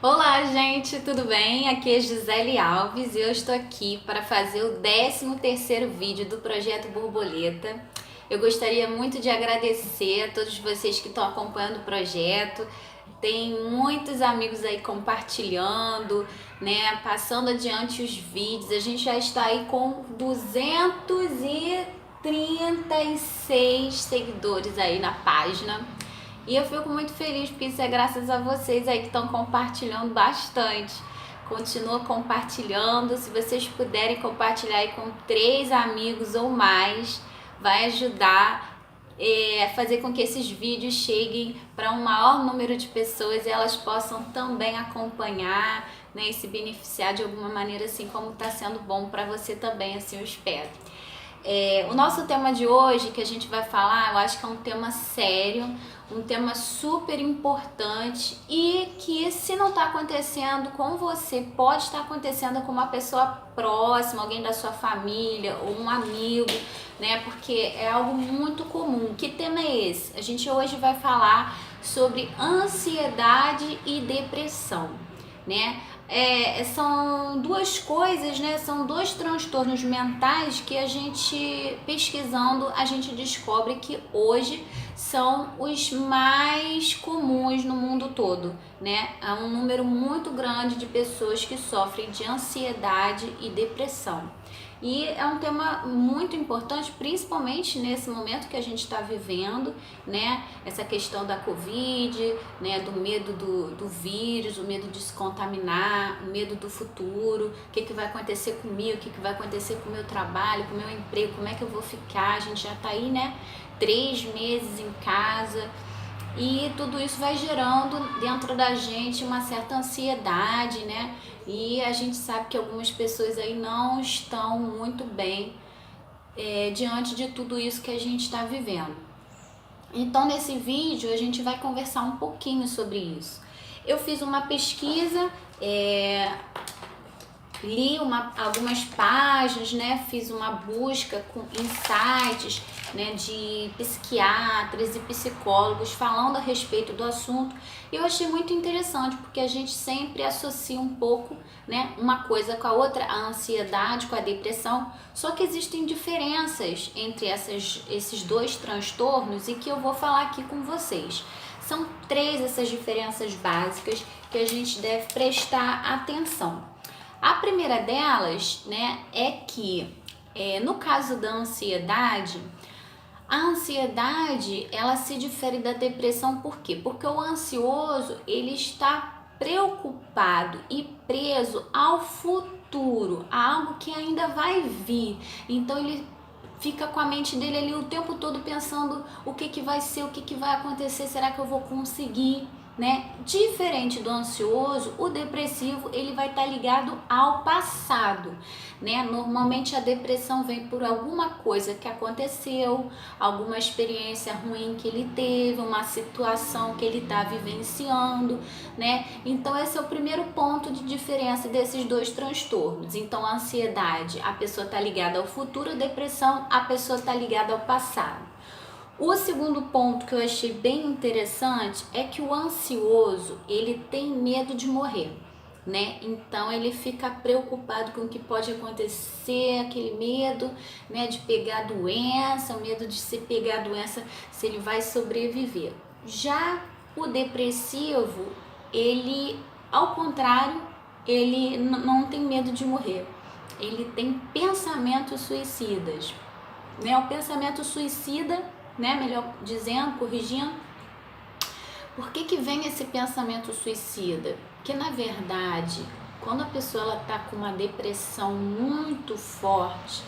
Olá, gente, tudo bem? Aqui é Gisele Alves e eu estou aqui para fazer o 13º vídeo do Projeto Borboleta. Eu gostaria muito de agradecer a todos vocês que estão acompanhando o projeto. Tem muitos amigos aí compartilhando, né, passando adiante os vídeos. A gente já está aí com 236 seguidores aí na página. E eu fico muito feliz porque isso é graças a vocês aí que estão compartilhando bastante. Continua compartilhando. Se vocês puderem compartilhar aí com 3 amigos ou mais, vai ajudar a fazer com que esses vídeos cheguem para um maior número de pessoas e elas possam também acompanhar, né, e se beneficiar de alguma maneira, assim como está sendo bom para você também, assim eu espero. O nosso tema de hoje que a gente vai falar, eu acho que é um tema sério, um tema super importante e que, se não está acontecendo com você, pode estar acontecendo com uma pessoa próxima, alguém da sua família ou um amigo, né? Porque é algo muito comum. Que tema é esse? A gente hoje vai falar sobre ansiedade e depressão, né? São duas coisas, né? São dois transtornos mentais que a gente, pesquisando, a gente descobre que hoje são os mais comuns no mundo todo, né? Há um número muito grande de pessoas que sofrem de ansiedade e depressão. E é um tema muito importante, principalmente nesse momento que a gente está vivendo, né? Essa questão da Covid, né? Do medo do vírus, o medo de se contaminar, o medo do futuro, o que vai acontecer comigo, o que vai acontecer com o meu trabalho, com o meu emprego, como é que eu vou ficar. A gente já está aí, né? 3 meses em casa. E tudo isso vai gerando dentro da gente uma certa ansiedade, né? E a gente sabe que algumas pessoas aí não estão muito bem diante de tudo isso que a gente está vivendo. Então, nesse vídeo, a gente vai conversar um pouquinho sobre isso. Eu fiz uma pesquisa, li algumas páginas, né? Fiz uma busca em sites, né, de psiquiatras e psicólogos falando a respeito do assunto. E eu achei muito interessante, porque a gente sempre associa um pouco, né, uma coisa com a outra, a ansiedade com a depressão, só que existem diferenças entre esses dois transtornos e que eu vou falar aqui com vocês. São 3 essas diferenças básicas que a gente deve prestar atenção. A primeira delas, né, é que no caso da ansiedade, a ansiedade ela se difere da depressão. Por quê? Porque o ansioso ele está preocupado e preso ao futuro, a algo que ainda vai vir. Então ele fica com a mente dele ali o tempo todo pensando o que vai ser, o que vai acontecer, será que eu vou conseguir? Né? Diferente do ansioso, o depressivo ele vai estar ligado ao passado, né? Normalmente a depressão vem por alguma coisa que aconteceu, alguma experiência ruim que ele teve, uma situação que ele está vivenciando, né? Então esse é o primeiro ponto de diferença desses dois transtornos. Então a ansiedade, a pessoa está ligada ao futuro, a depressão, a pessoa está ligada ao passado. O segundo ponto que eu achei bem interessante é que o ansioso, ele tem medo de morrer, né? Então ele fica preocupado com o que pode acontecer, aquele medo, né, de pegar doença, o medo de se pegar doença, se ele vai sobreviver. Já o depressivo, ele, ao contrário, ele não tem medo de morrer. Ele tem pensamentos suicidas, né? O pensamento suicida, né, melhor dizendo, corrigindo, por que vem esse pensamento suicida? Porque na verdade, quando a pessoa está com uma depressão muito forte,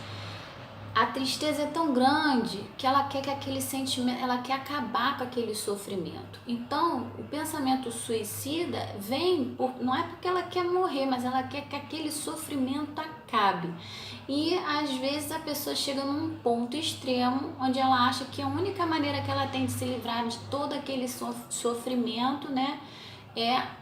a tristeza é tão grande que ela quer que aquele sentimento, ela quer acabar com aquele sofrimento. Então, o pensamento suicida vem não é porque ela quer morrer, mas ela quer que aquele sofrimento acabe. E às vezes a pessoa chega num ponto extremo onde ela acha que a única maneira que ela tem de se livrar de todo aquele sofrimento, né, é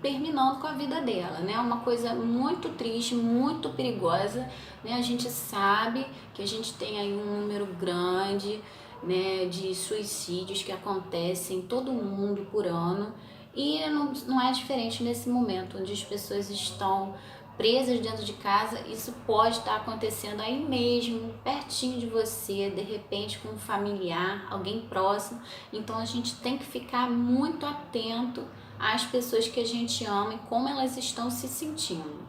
terminando com a vida dela, né? Uma coisa muito triste, muito perigosa, né? A gente sabe que a gente tem aí um número grande, né, de suicídios que acontecem em todo mundo por ano. E não é diferente nesse momento, onde as pessoas estão presas dentro de casa. Isso pode estar acontecendo aí mesmo, pertinho de você, de repente com um familiar, alguém próximo. Então a gente tem que ficar muito atento às pessoas que a gente ama e como elas estão se sentindo.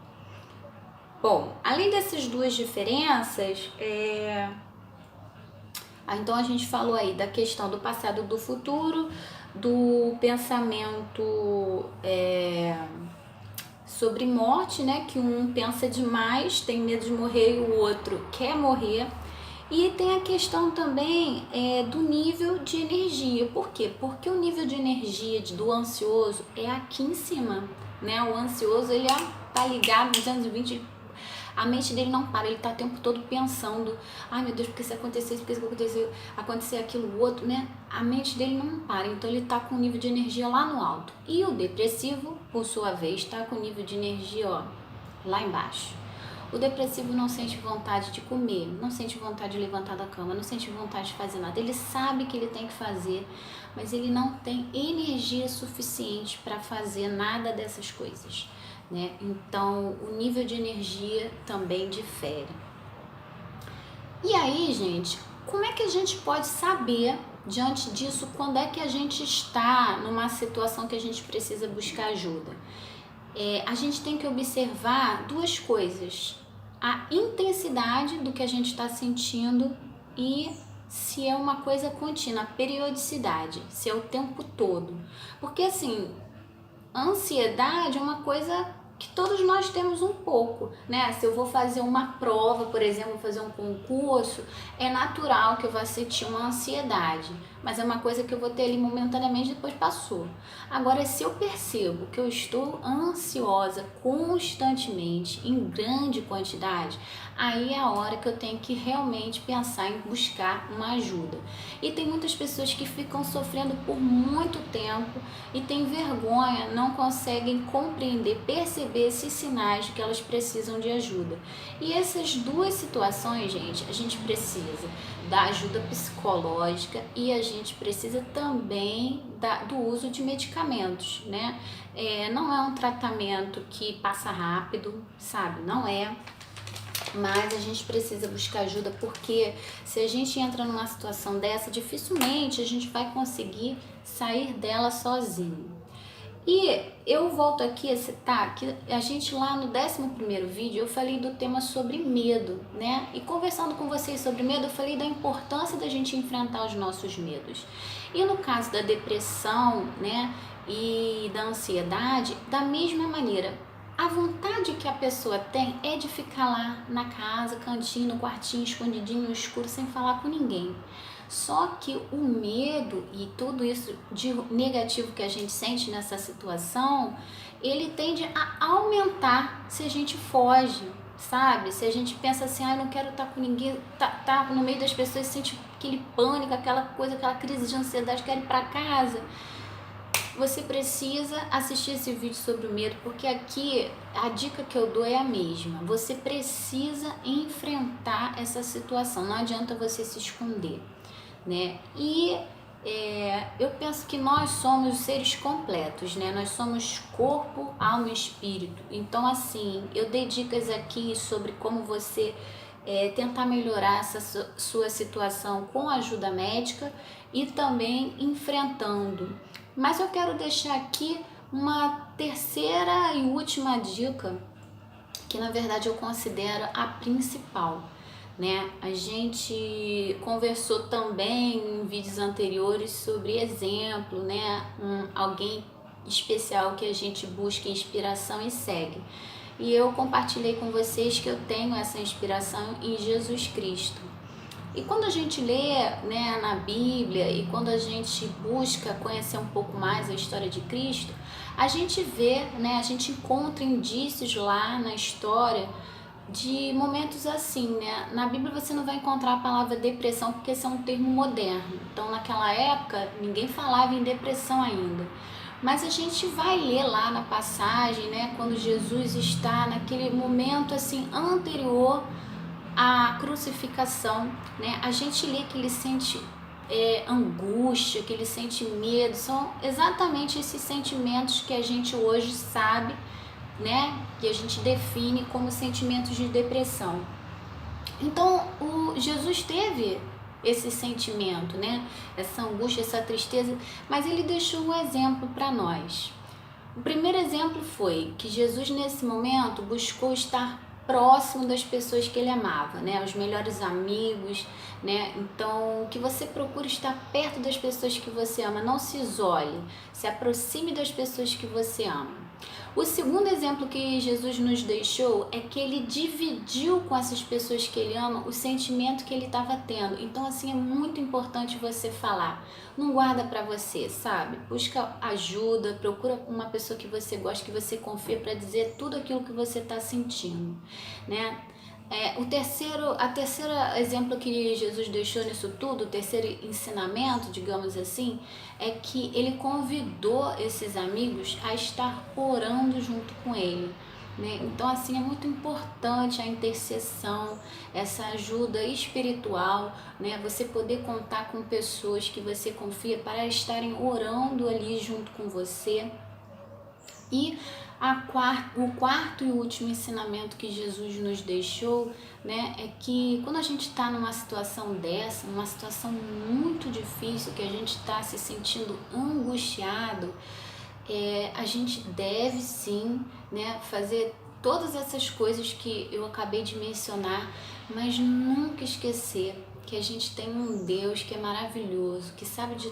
Bom, além dessas duas diferenças, então a gente falou aí da questão do passado e do futuro, do pensamento sobre morte, né? Que um pensa demais, tem medo de morrer, e o outro quer morrer. E tem a questão também do nível de energia. Por quê? Porque o nível de energia do ansioso é aqui em cima, né? O ansioso, ele tá ligado 220. A mente dele não para, ele tá o tempo todo pensando, ai meu Deus, porque se acontecer isso, porque se acontecer aquilo, outro, né? A mente dele não para, então ele tá com o nível de energia lá no alto. E o depressivo, por sua vez, tá com o nível de energia, ó, lá embaixo. O depressivo não sente vontade de comer, não sente vontade de levantar da cama, não sente vontade de fazer nada. Ele sabe que ele tem que fazer, mas ele não tem energia suficiente para fazer nada dessas coisas, né? Então, o nível de energia também difere. E aí, gente, como é que a gente pode saber, diante disso, quando é que a gente está numa situação que a gente precisa buscar ajuda? A gente tem que observar duas coisas: a intensidade do que a gente está sentindo e se é uma coisa contínua, a periodicidade, se é o tempo todo. Porque assim, a ansiedade é uma coisa que todos nós temos um pouco, né? Se eu vou fazer uma prova, por exemplo, fazer um concurso, é natural que eu vá sentir uma ansiedade, mas é uma coisa que eu vou ter ali momentaneamente e depois passou. Agora, se eu percebo que eu estou ansiosa constantemente, em grande quantidade, aí é a hora que eu tenho que realmente pensar em buscar uma ajuda. E tem muitas pessoas que ficam sofrendo por muito tempo e têm vergonha, não conseguem compreender, perceber esses sinais de que elas precisam de ajuda. E essas duas situações, gente, a gente precisa da ajuda psicológica e a gente precisa também do uso de medicamentos, né? Não é um tratamento que passa rápido, sabe? Não é. Mas a gente precisa buscar ajuda, porque se a gente entra numa situação dessa, dificilmente a gente vai conseguir sair dela sozinho. E eu volto aqui a citar que a gente lá no 11º vídeo eu falei do tema sobre medo, né? E conversando com vocês sobre medo, eu falei da importância da gente enfrentar os nossos medos. E no caso da depressão, né, e da ansiedade, da mesma maneira, a vontade que a pessoa tem é de ficar lá na casa, cantinho, no quartinho, escondidinho, no escuro, sem falar com ninguém. Só que o medo e tudo isso de negativo que a gente sente nessa situação, ele tende a aumentar se a gente foge, sabe? Se a gente pensa assim, eu não quero estar com ninguém, tá no meio das pessoas, sente aquele pânico, aquela coisa, aquela crise de ansiedade, quer ir para casa. Você precisa assistir esse vídeo sobre o medo, porque aqui a dica que eu dou é a mesma. Você precisa enfrentar essa situação, não adianta você se esconder, né? E eu penso que nós somos seres completos, né? Nós somos corpo, alma e espírito. Então, assim, eu dei dicas aqui sobre como você tentar melhorar essa sua situação com ajuda médica e também enfrentando. Mas eu quero deixar aqui uma terceira e última dica, que na verdade eu considero a principal, né? A gente conversou também em vídeos anteriores sobre exemplo, né? Alguém especial que a gente busca inspiração e segue. E eu compartilhei com vocês que eu tenho essa inspiração em Jesus Cristo. E quando a gente lê, né, na Bíblia e quando a gente busca conhecer um pouco mais a história de Cristo, a gente vê, né, a gente encontra indícios lá na história de momentos assim, né? Na Bíblia você não vai encontrar a palavra depressão, porque esse é um termo moderno. Então, naquela época, ninguém falava em depressão ainda. Mas a gente vai ler lá na passagem, né, quando Jesus está naquele momento assim anterior à crucificação, né? A gente lê que ele sente angústia, que ele sente medo, são exatamente esses sentimentos que a gente hoje sabe, né, que a gente define como sentimentos de depressão. Então, Jesus teve esse sentimento, né, essa angústia, essa tristeza, mas ele deixou um exemplo para nós. O primeiro exemplo foi que Jesus, nesse momento, buscou estar próximo das pessoas que ele amava, né? Os melhores amigos, né? Então, que você procure estar perto das pessoas que você ama, não se isole, se aproxime das pessoas que você ama. O segundo exemplo que Jesus nos deixou é que ele dividiu com essas pessoas que ele ama o sentimento que ele estava tendo. Então, assim, é muito importante você falar. Não guarda para você, sabe? Busca ajuda, procura uma pessoa que você gosta, que você confia para dizer tudo aquilo que você está sentindo, né? A terceira exemplo que Jesus deixou nisso tudo, o terceiro ensinamento, digamos assim, é que ele convidou esses amigos a estar orando junto com ele, né? Então, assim, é muito importante a intercessão, essa ajuda espiritual, né? Você poder contar com pessoas que você confia para estarem orando ali junto com você. E o quarto e último ensinamento que Jesus nos deixou, né, é que quando a gente está numa situação dessa, numa situação muito difícil, que a gente está se sentindo angustiado, a gente deve sim, né, fazer todas essas coisas que eu acabei de mencionar, mas nunca esquecer que a gente tem um Deus que é maravilhoso, que sabe de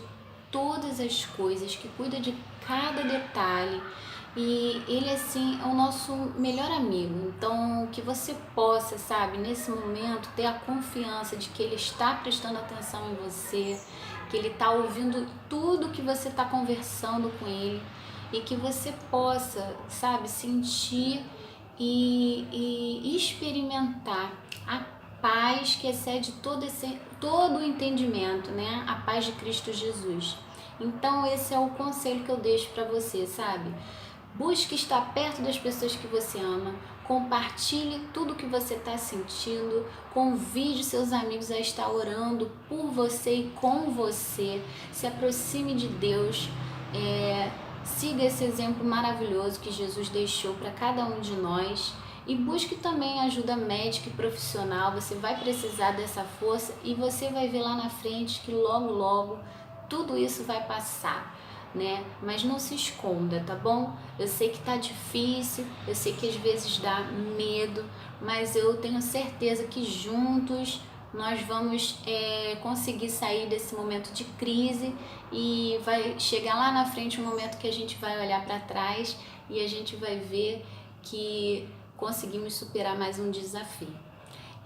todas as coisas, que cuida de cada detalhe. E ele, assim, é o nosso melhor amigo. Então, que você possa, sabe, nesse momento, ter a confiança de que ele está prestando atenção em você, que ele está ouvindo tudo que você está conversando com ele, e que você possa, sabe, sentir e experimentar a paz que excede todo o entendimento, né? A paz de Cristo Jesus. Então, esse é o conselho que eu deixo para você, sabe? Busque estar perto das pessoas que você ama, compartilhe tudo que você está sentindo, convide seus amigos a estar orando por você e com você, se aproxime de Deus, siga esse exemplo maravilhoso que Jesus deixou para cada um de nós e busque também ajuda médica e profissional. Você vai precisar dessa força e você vai ver lá na frente que logo tudo isso vai passar, né? Mas não se esconda, tá bom? Eu sei que tá difícil, eu sei que às vezes dá medo, mas eu tenho certeza que juntos nós vamos conseguir sair desse momento de crise e vai chegar lá na frente um momento que a gente vai olhar para trás e a gente vai ver que conseguimos superar mais um desafio.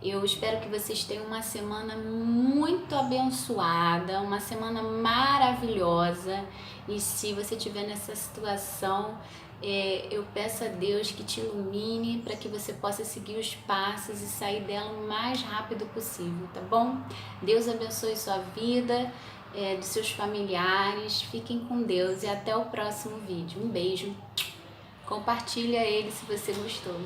Eu espero que vocês tenham uma semana muito abençoada, uma semana maravilhosa. E se você estiver nessa situação, eu peço a Deus que te ilumine para que você possa seguir os passos e sair dela o mais rápido possível, tá bom? Deus abençoe sua vida, dos seus familiares. Fiquem com Deus e até o próximo vídeo. Um beijo. Compartilha ele se você gostou.